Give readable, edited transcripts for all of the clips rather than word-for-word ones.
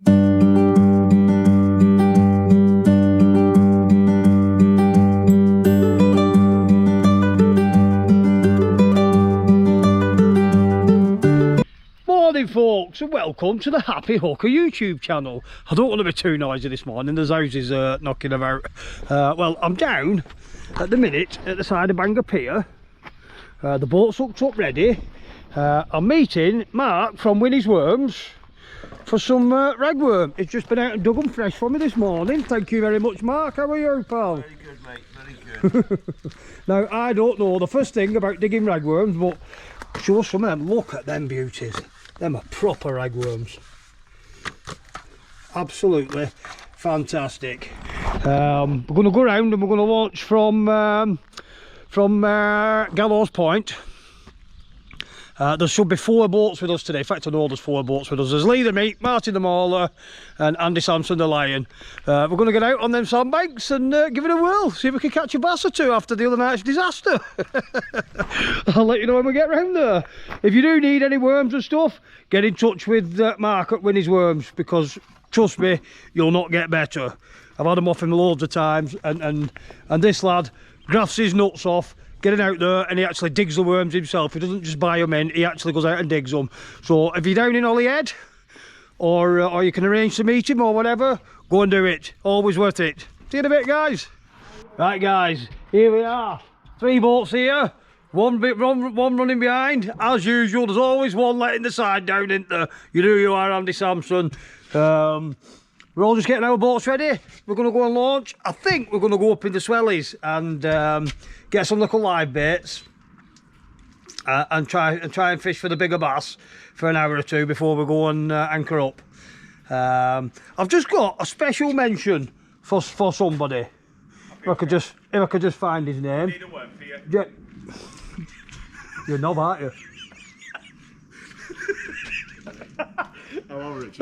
Morning folks, and welcome to the Happy Hooker YouTube channel. I don't want to be too noisy this morning, there's houses knocking about. Well, I'm down at the minute at the side of Bangor Pier. The boat's hooked up ready. I'm meeting Mark from Winnie's Worms for some ragworm. He's just been out and dug them fresh for me this morning. Thank you very much, Mark. How are you, pal? Very good, mate, very good. Now, I don't know the first thing about digging ragworms, but show some of them. Look at them beauties. Them are proper ragworms. Absolutely fantastic. We're going to go around and we're going to launch from Gallows Point. There should be 4 boats with us today. In fact, I know there's 4 boats with us. There's Lee the Meat, Martin the Mauler and Andy Sampson the Lion. We're going to get out on them sandbanks and give it a whirl. See if we can catch a bass or 2 after the other night's disaster. I'll let you know when we get round there. If you do need any worms and stuff, get in touch with Mark at Winnie's Worms, because trust me, you'll not get better. I've had them off him loads of times, and this lad grafts his nuts off getting out there, and he actually digs the worms himself. He doesn't just buy them in, he actually goes out and digs them. So if you're down in Holyhead, or you can arrange to meet him or whatever, go and do it. Always worth it. See you in a bit, guys. Right, guys, here we are. 3 boats here, one running behind. As usual, there's always one letting the side down, isn't there? You know who you are, Andy Sampson. We're all just getting our boats ready. We're going to go and launch. I think we're going to go up in the Swellies and get some little live baits and try and fish for the bigger bass for an hour or 2 before we go and anchor up. I've just got a special mention for somebody. If I could just find his name. Need a worm for you. Yeah. You're a knob, aren't you?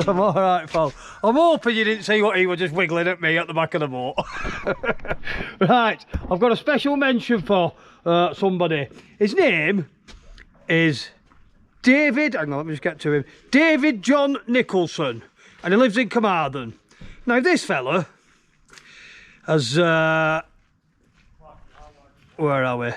I'm alright, pal. I'm hoping you didn't see what he was just wiggling at me at the back of the boat. Right, I've got a special mention for somebody. His name is David, hang on, let me just get to him. David John Nicholson, and he lives in Carmarthen. Now this fella has, where are we?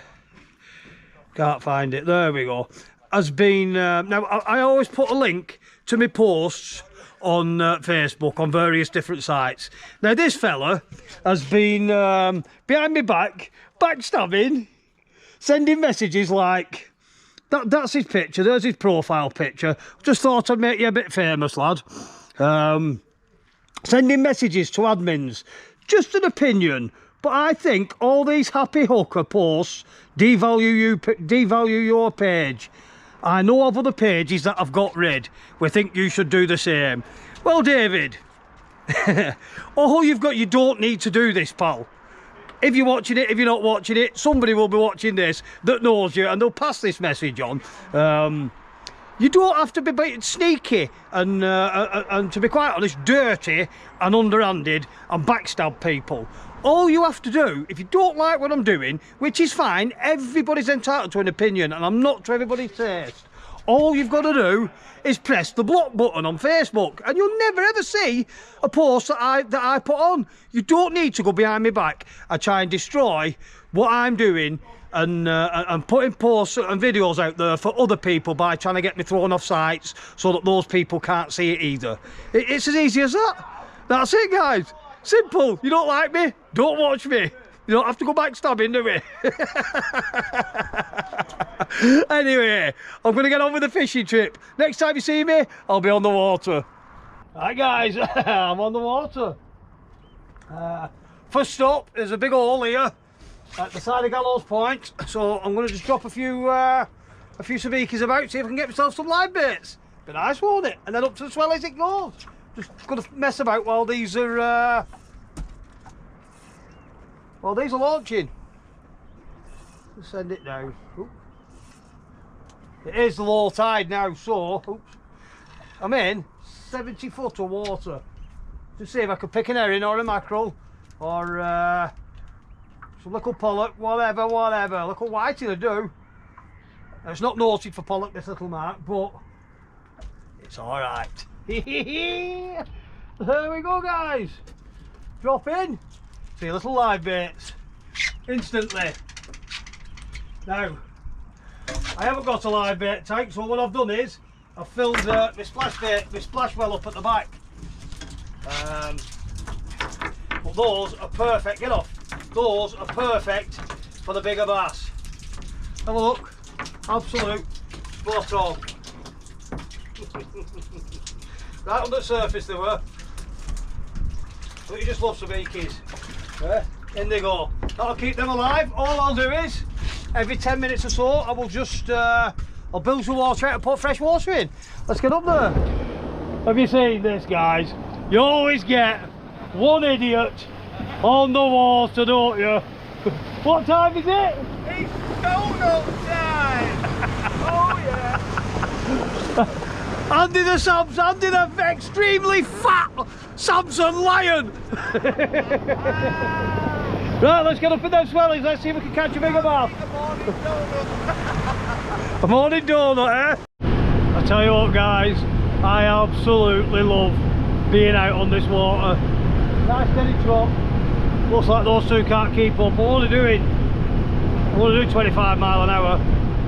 Can't find it, there we go. Has been, now I always put a link to my posts on Facebook on various different sites. Now this fella has been behind my back, backstabbing, sending messages like, that's his picture, there's his profile picture. Just thought I'd make you a bit famous, lad. Sending messages to admins, just an opinion, but I think all these Happy Hooker posts devalue your page. I know of other pages that I've got rid. We think you should do the same. Well, David, all you've got, you don't need to do this, pal. If you're watching it, if you're not watching it, somebody will be watching this that knows you, and they'll pass this message on. You don't have to be sneaky and to be quite honest, dirty and underhanded and backstab people. All you have to do, if you don't like what I'm doing, which is fine, everybody's entitled to an opinion, and I'm not to everybody's taste. All you've got to do is press the block button on Facebook, and you'll never ever see a post that I put on. You don't need to go behind my back and try and destroy what I'm doing and putting posts and videos out there for other people by trying to get me thrown off sites so that those people can't see it either. It's as easy as that. That's it, guys. Simple. You don't like me? Don't watch me. You don't have to go backstabbing, do we? Anyway, I'm going to get on with the fishing trip. Next time you see me, I'll be on the water. Right, guys, I'm on the water. First stop, there's a big hole here at the side of Gallows Point. So I'm going to just drop a few sabikis about, see if I can get myself some live baits. Be nice, won't it? And then up to the Swellies it goes. Just going to mess about while these are launching. Just send it down. Oop. It is low tide now, so oops, I'm in 70 foot of water. Just see if I can pick an herring or a mackerel or some little pollock, whatever, little whiting to do. Now, it's not noted for pollock, this little mark, but it's all right. There we go, guys. Drop in. See little live baits. Instantly. Now, I haven't got a live bait tank, so what I've done is I've filled my splash well up at the back. But those are perfect. Get off. Those are perfect for the bigger bass. Have a look. Absolute spot on. Right on the surface they were. But you just love some eekies. Yeah, in they go. That'll keep them alive. All I'll do is every 10 minutes or so I will just I'll build some water out and put fresh water in. Let's get up there. Have you seen this, guys? You always get one idiot on the water, don't you? What time is it? It's donut time! Oh yeah! Andy the extremely fat Samson lion! Right, let's get up in those swellies, let's see if we can catch a bigger bass. A morning donut, eh? I tell you what, guys, I absolutely love being out on this water. Nice steady trot. Looks like those two can't keep up. I'm only doing 25 mile an hour.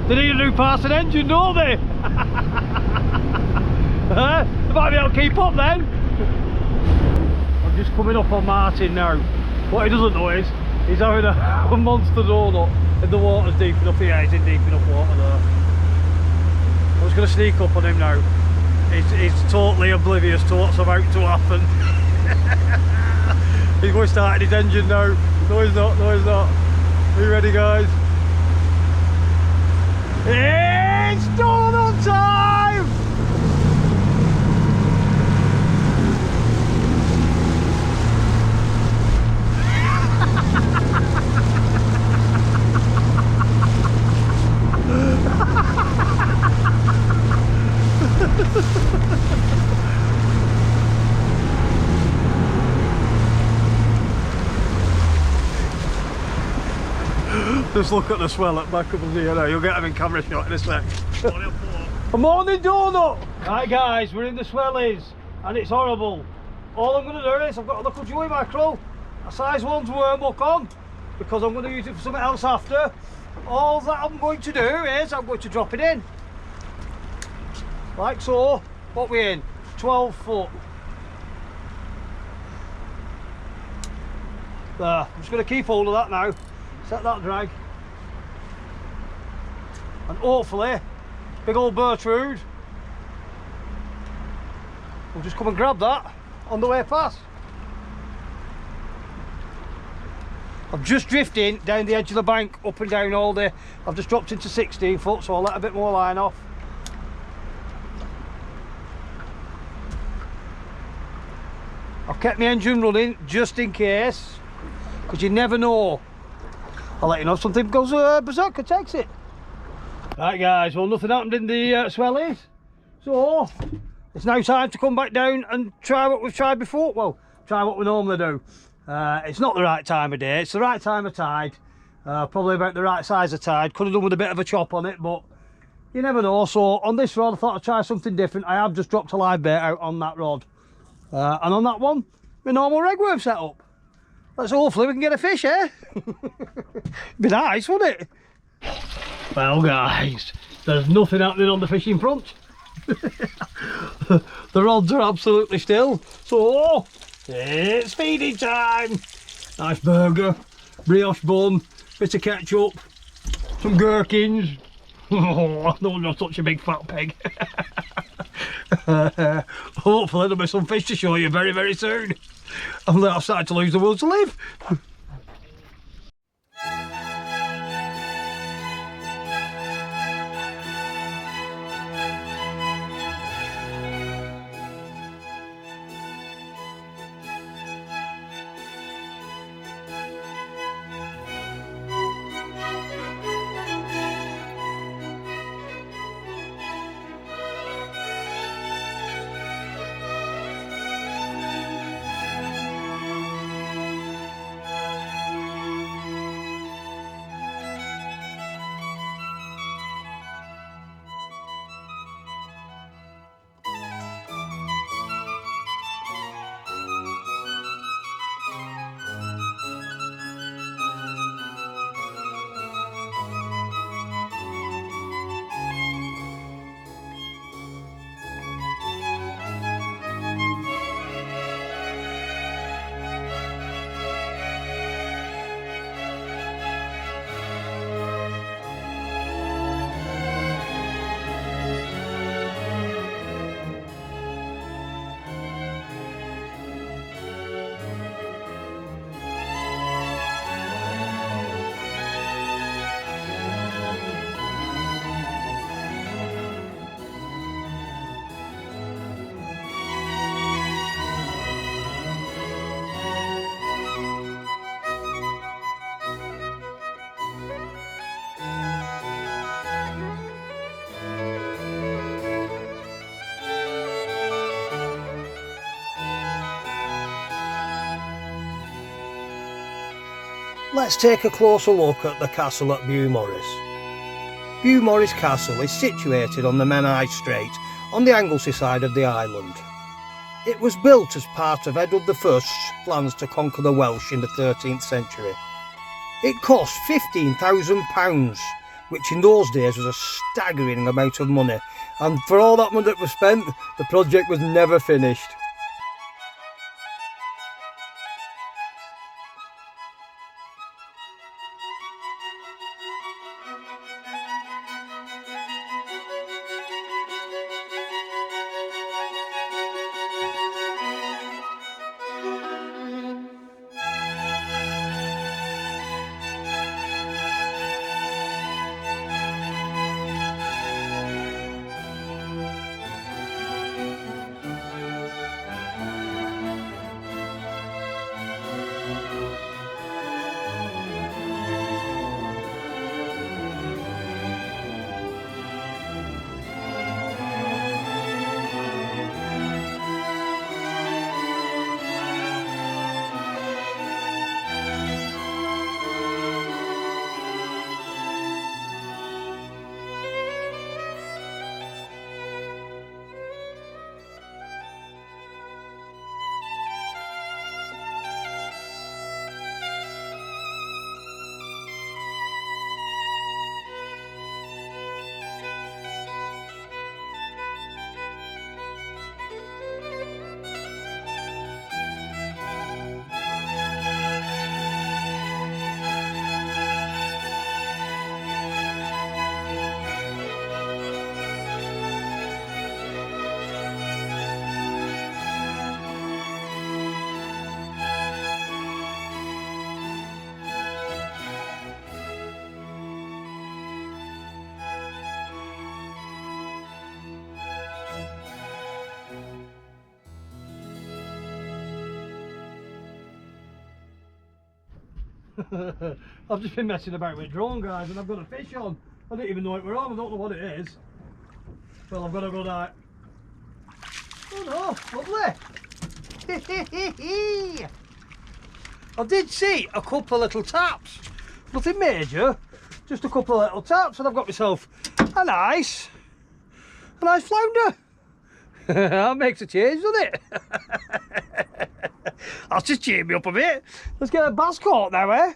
They need a new parts and engine, don't they? They might be able to keep up then. I'm just coming up on Martin now. What he doesn't know is he's having a monster donut and the water's deep enough. Yeah, he's in deep enough water there. I was going to sneak up on him now. He's totally oblivious to what's about to happen. He's going to start his engine now. No he's not, no he's not. Are you ready, guys? It's donut time! Just look at the swell at back up here now. You'll get them in camera shot in a sec. A morning donut! Right, guys, we're in the swellies and it's horrible. All I'm going to do is I've got a little Joey mackerel, a size 1's worm hook on, because I'm going to use it for something else after. All that I'm going to do is I'm going to drop it in. Like so. What we in? 12 foot. There. I'm just going to keep hold of that now. Set that drag. And hopefully, big old Bertrude will just come and grab that on the way past. I'm just drifting down the edge of the bank, up and down all day. I've just dropped into 16 foot, so I'll let a bit more line off. I've kept my engine running just in case, because you never know. I'll let you know if something goes berserk and takes it. Right, guys, well, nothing happened in the swellies, so it's now time to come back down and try what we've tried before. Well, try what we normally do. It's not the right time of day, it's the right time of tide, probably about the right size of tide. Could have done with a bit of a chop on it, but you never know. So on this rod I thought I'd try something different. I have just dropped a live bait out on that rod, and on that one my normal regworm setup. Let's hopefully we can get a fish, eh? Be nice, wouldn't it? Well, guys, there's nothing happening on the fishing front. The rods are absolutely still, so it's feeding time. Nice burger, brioche bun, bit of ketchup, some gherkins. Oh, I don't want such a big fat pig. Hopefully there'll be some fish to show you very, very soon. I've started to lose the will to live. Let's take a closer look at the castle at Beaumaris. Beaumaris Castle is situated on the Menai Strait on the Anglesey side of the island. It was built as part of Edward I's plans to conquer the Welsh in the 13th century. It cost £15,000, which in those days was a staggering amount of money, and for all that money that was spent, the project was never finished. I've just been messing about with drone, guys, and I've got a fish on. I didn't even know it were on. I don't know what it is. Well, I've got to go down. Oh no, lovely. I did see a couple of little taps. Nothing major, just a couple of little taps, and I've got myself a nice flounder. That makes a change, doesn't it? That's just cheered me up a bit. Let's get a bass caught now, eh?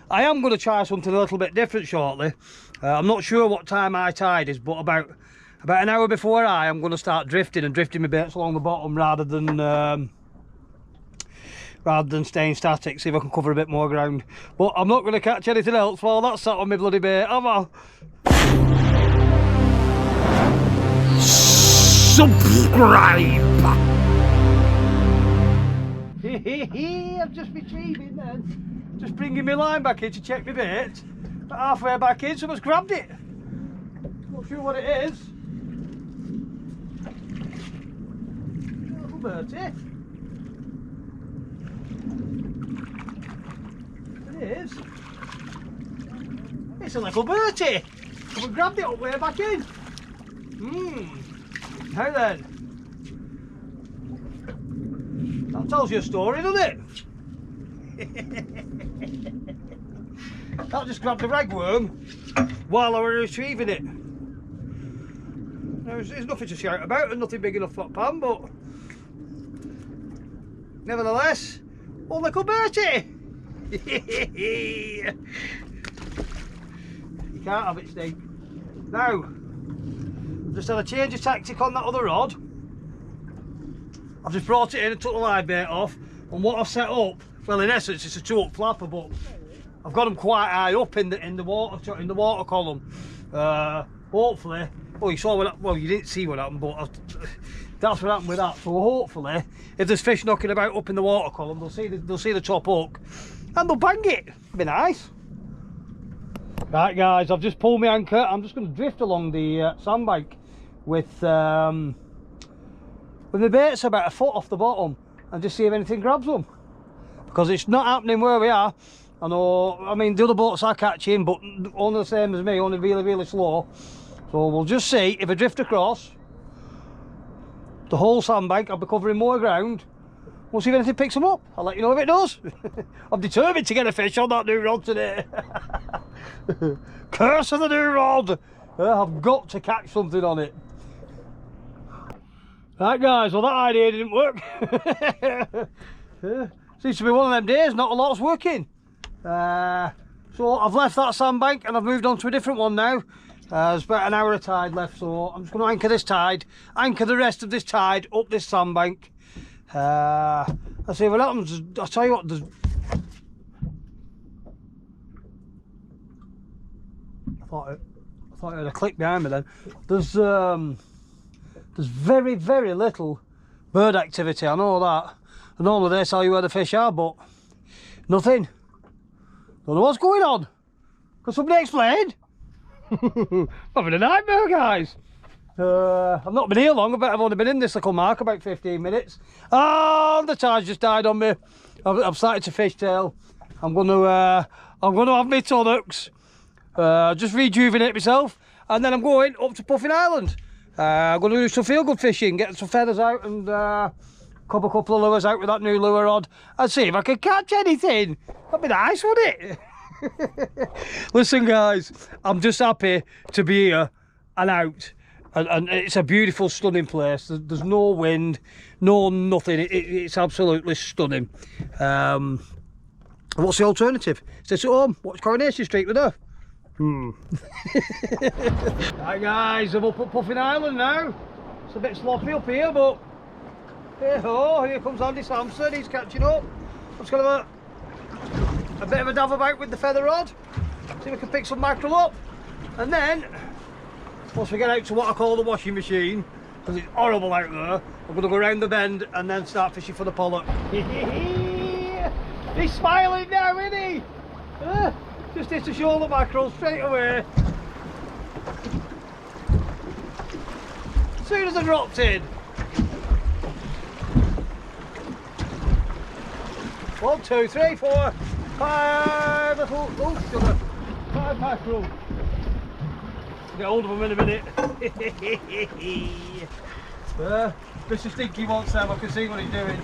I am going to try something a little bit different shortly. I'm not sure what time high tide is, but about an hour before I'm going to start drifting my baits along the bottom rather than staying static, see if I can cover a bit more ground. But I'm not going to catch anything else while that's sat on my bloody bait, am I? Subscribe! I've just retrieving then. Just bringing my line back in to check my bait. But halfway back in, someone's grabbed it. Not sure what it is. Little birdie. It is. It's a little birdie. Someone grabbed it up way back in. Now then. That tells you a story, doesn't it? That just grabbed the ragworm while I was retrieving it. There's nothing to shout about and nothing big enough for a pan, but nevertheless, oh, little Bertie! You can't have it, Steve. Now, I've just had a change of tactic on that other rod. I've just brought it in and took the live bait off, and what I've set up, well, in essence it's a 2-up flapper, but I've got them quite high up in the water column. Hopefully, well, you saw what, well, you didn't see what happened, but that's what happened with that. So hopefully, if there's fish knocking about up in the water column, they'll see the top hook and they'll bang it. It'll be nice. Right, guys, I've just pulled my anchor. I'm just going to drift along the sandbank with the baits about a foot off the bottom and just see if anything grabs them, because it's not happening where we are. I know, I mean, the other boats are catching, but only the same as me, only really slow. So we'll just see if I drift across the whole sandbank. I'll be covering more ground, We'll see if anything picks them up. I'll let you know if it does. I'm determined to get a fish on that new rod today. Curse of the new rod! I've got to catch something on it. Right guys, well that idea didn't work. Seems to be one of them days, not a lot's working. So I've left that sandbank and I've moved on to a different one now. There's about an hour of tide left, so I'm just going to anchor this tide, anchor the rest of this tide up this sandbank. Let's see what happens. I'll tell you what, I thought I heard a click behind me then. There's very, very little bird activity, I know that. And normally they tell you where the fish are, but nothing. Don't know what's going on. Can somebody explain? I'm having a nightmare, guys. I've not been here long. I've only been in this little mark about 15 minutes. Oh, the tide just died on me. I've started to fishtail. I'm gonna have my tonics. Just rejuvenate myself, and then I'm going up to Puffin Island. I'm going to do some feel-good fishing, get some feathers out and cop a couple of lures out with that new lure rod and see if I can catch anything. That'd be nice, wouldn't it? Listen guys, I'm just happy to be here and out, and it's a beautiful, stunning place. There's no wind, no nothing. It's absolutely stunning. What's the alternative? Stay at home, watch Coronation Street with her. Right guys, I'm up at Puffin Island now. It's a bit sloppy up here, but hey ho, here comes Andy Sampson, he's catching up. I'm just going to have a bit of a dab about with the feather rod, see if we can pick some mackerel up, and then once we get out to what I call the washing machine, because it's horrible out there, I'm going to go around the bend and then start fishing for the pollock. He's smiling now, isn't he? Just hit a shoulder mackerel straight away. As soon as I dropped in. 1, 2, 3, 4, 5 little, oh sugar, 5 mackerel. Get hold of them in a minute. Mr. Stinky wants them, I can see what he's doing.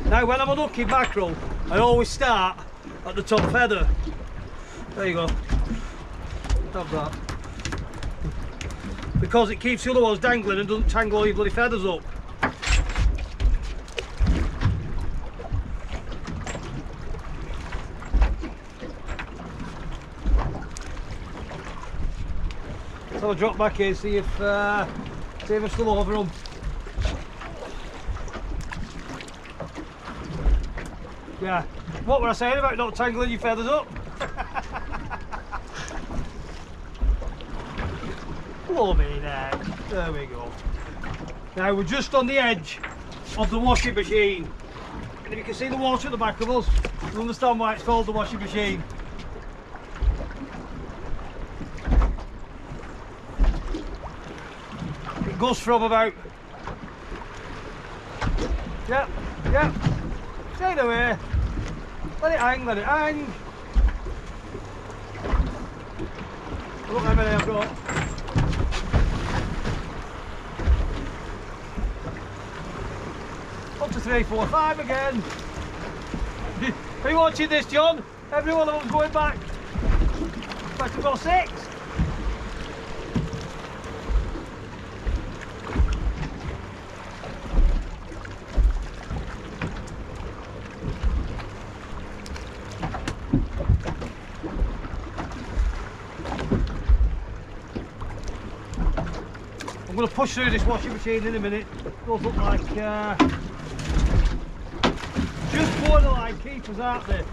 Now when I'm unhooking mackerel, I always start at the top feather. There you go. Have that. Because it keeps the other ones dangling and doesn't tangle all your bloody feathers up. So I'll drop back here, see if I'm still over them. Yeah. What were I saying about not tangling your feathers up? Blow me neck. There we go. Now we're just on the edge of the washing machine. And if you can see the water at the back of us, you'll understand why it's called the washing machine. It goes from about... Yep, straight away. Let it hang, let it hang. Look how many I've got. Up to 3, 4, 5 again. Are you watching this, John? Every one of them's going back. In fact, I've got 6. I'm going to push through this washing machine in a minute. Those look like just borderline keepers, aren't they?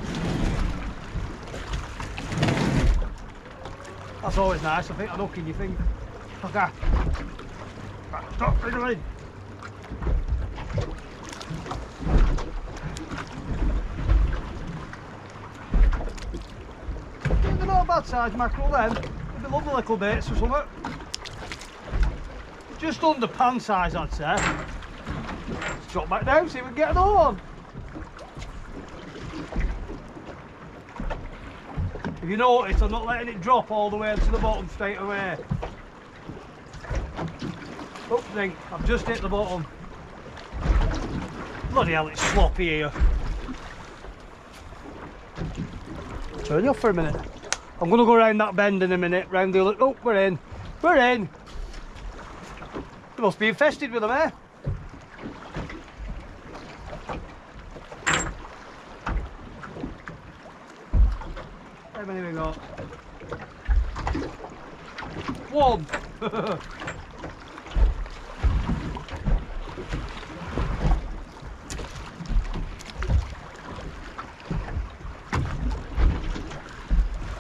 That's always nice, I think. I'm hooking, you think. Okay. Stop, bring them in. They're not a bad size mackerel then. They'd be lovely little bits or something. Just under pan size, I'd say. Let's drop back down, see if we can get another one. If you notice, I'm not letting it drop all the way to the bottom straight away. Opening, I've just hit the bottom. Bloody hell, it's sloppy here. Turn you off for a minute. I'm going to go around that bend in a minute, round the other... Oh, we're in. We're in. They must be infested with them, eh? How many we got? One.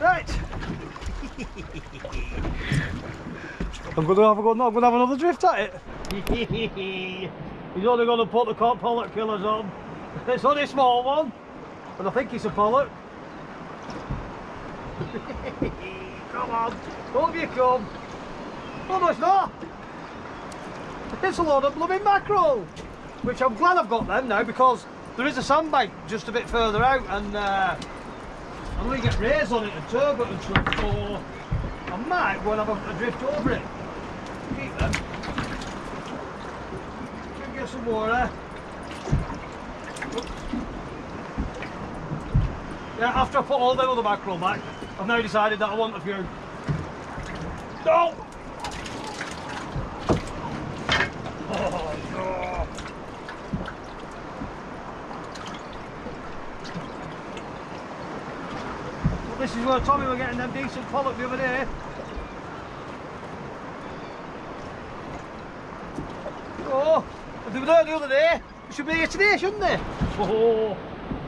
Right. I'm going to have a go. No, I'm going to have another drift at it. He's only going to put the Pollock killers on. It's only a small one, and I think it's a Pollock. Come on, over you come. Oh no, it's not. It's a load of blooming mackerel, which I'm glad I've got them now, because there is a sandbank just a bit further out, and I know you get rays on it and turbot and stuff, so I might go and have a drift over it. Keep them. Can get some more there. Yeah, after I put all the other mackerel back, I've now decided that I want a few. No! Oh no! Well, this is where Tommy were getting them decent pollock the other day. Oh, if they were there the other day, they should be here today, shouldn't they? Oh,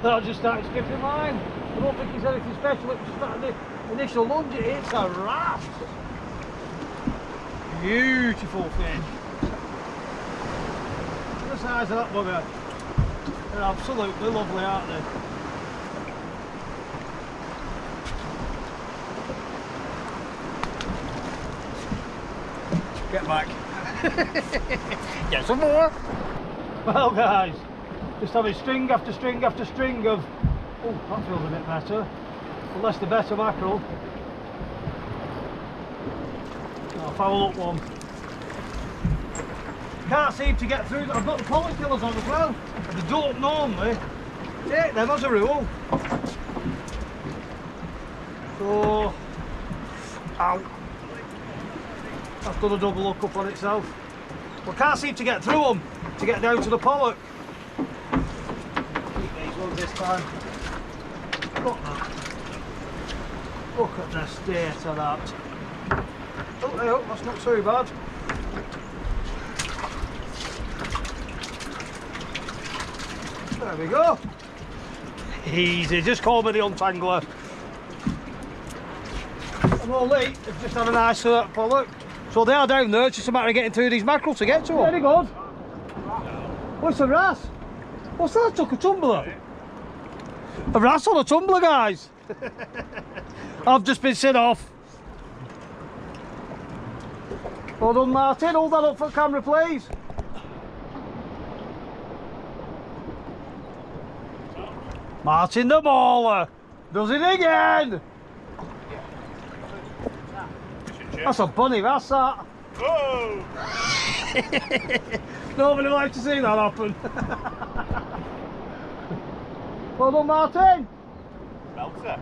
I just started skipping mine. I don't think it's anything special, it was just that initial lunge, it's a raft. Beautiful fish. Look at the size of that bugger. They're absolutely lovely, aren't they? Get back. Get some more. Well guys, just having string after string after string of... Oh, that feels a bit better. Unless the better mackerel. I'll foul up one. Can't seem to get through. I've got the Pollock killers on as well. They don't normally take them as a rule. So, ow. That's done a double hook up on itself. But can't seem to get through them to get down to the Pollock. Keep these ones this time. Look at that. Look at the state of that. Oh, hey, oh, that's not too bad. There we go. Easy, just call me the untangler. And all Lee have just had a nice Pollock. So they are down there, it's just a matter of getting through these mackerel to get to them. Very good. What's a wrasse? What's that? Took a tumbler? A wrasse on a tumbler, guys. I've just been sent off. Well done, Martin. Hold that up for camera, please. Martin the mauler does it again. That's a bunny, that's that. Whoa! Nobody likes to see that happen. Well done, Martin. Melter.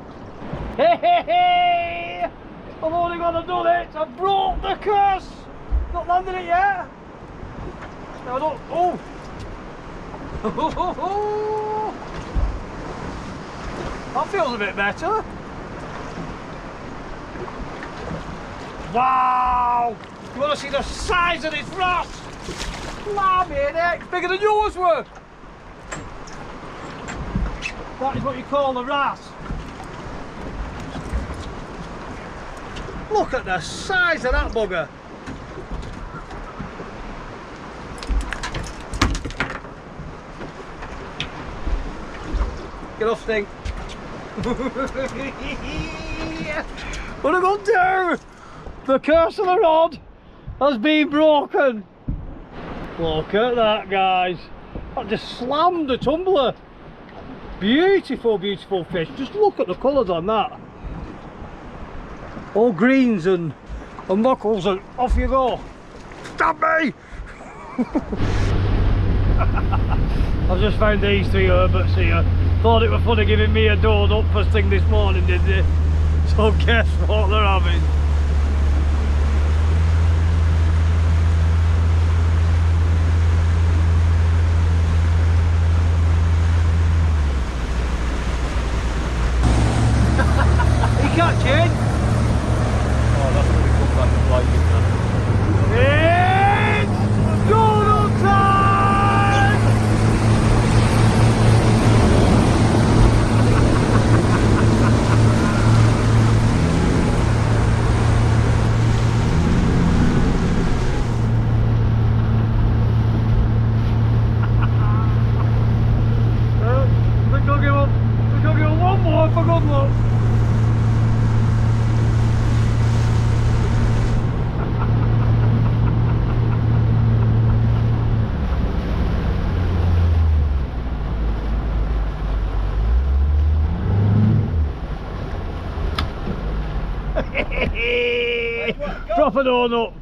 Hey, hey, hey! I've only got to do it. I've broke the curse. Not landed it yet. No, I don't. Oh! That feels a bit better. Wow! You want to see the size of this wrasse? Blimey, it's bigger than yours were. That is what you call a wrasse. Look at the size of that bugger. Get off, Stink. What are we going to do? The curse of the rod has been broken. Look at that, guys. That just slammed the tumbler. Beautiful, beautiful fish. Just look at the colours on that. All greens and knuckles, and off you go. Stab me! I've just found these 3 herberts here. Thought it was funny giving me a donut first thing this morning, did they? So guess what they're having? You catch it? Oh, that's going to come back and bite you now. It's donut time! We're gonna give him one more for good luck. Proper donut.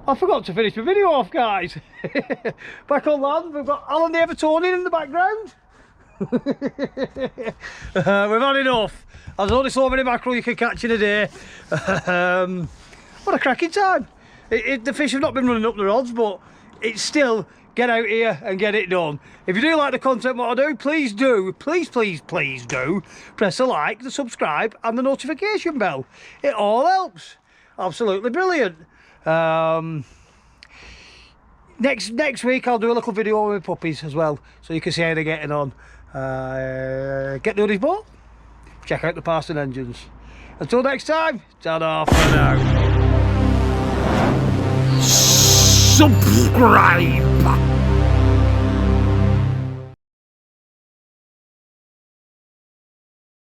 I forgot to finish my video off, guys. Back on land, we've got Alan the Evertonian in the background. We've had enough. There's only so many mackerel you can catch in a day. What a cracking time. The fish have not been running up the rods, but it's still get out here and get it done. If you do like the content what I do, please do, please do press the like, the subscribe and the notification bell. It all helps. Absolutely brilliant. Next week I'll do a little video with my puppies as well, so you can see how they're getting on. Get the hoodies bought, check out the parts and engines. Until next time, ta-da for now. Subscribe.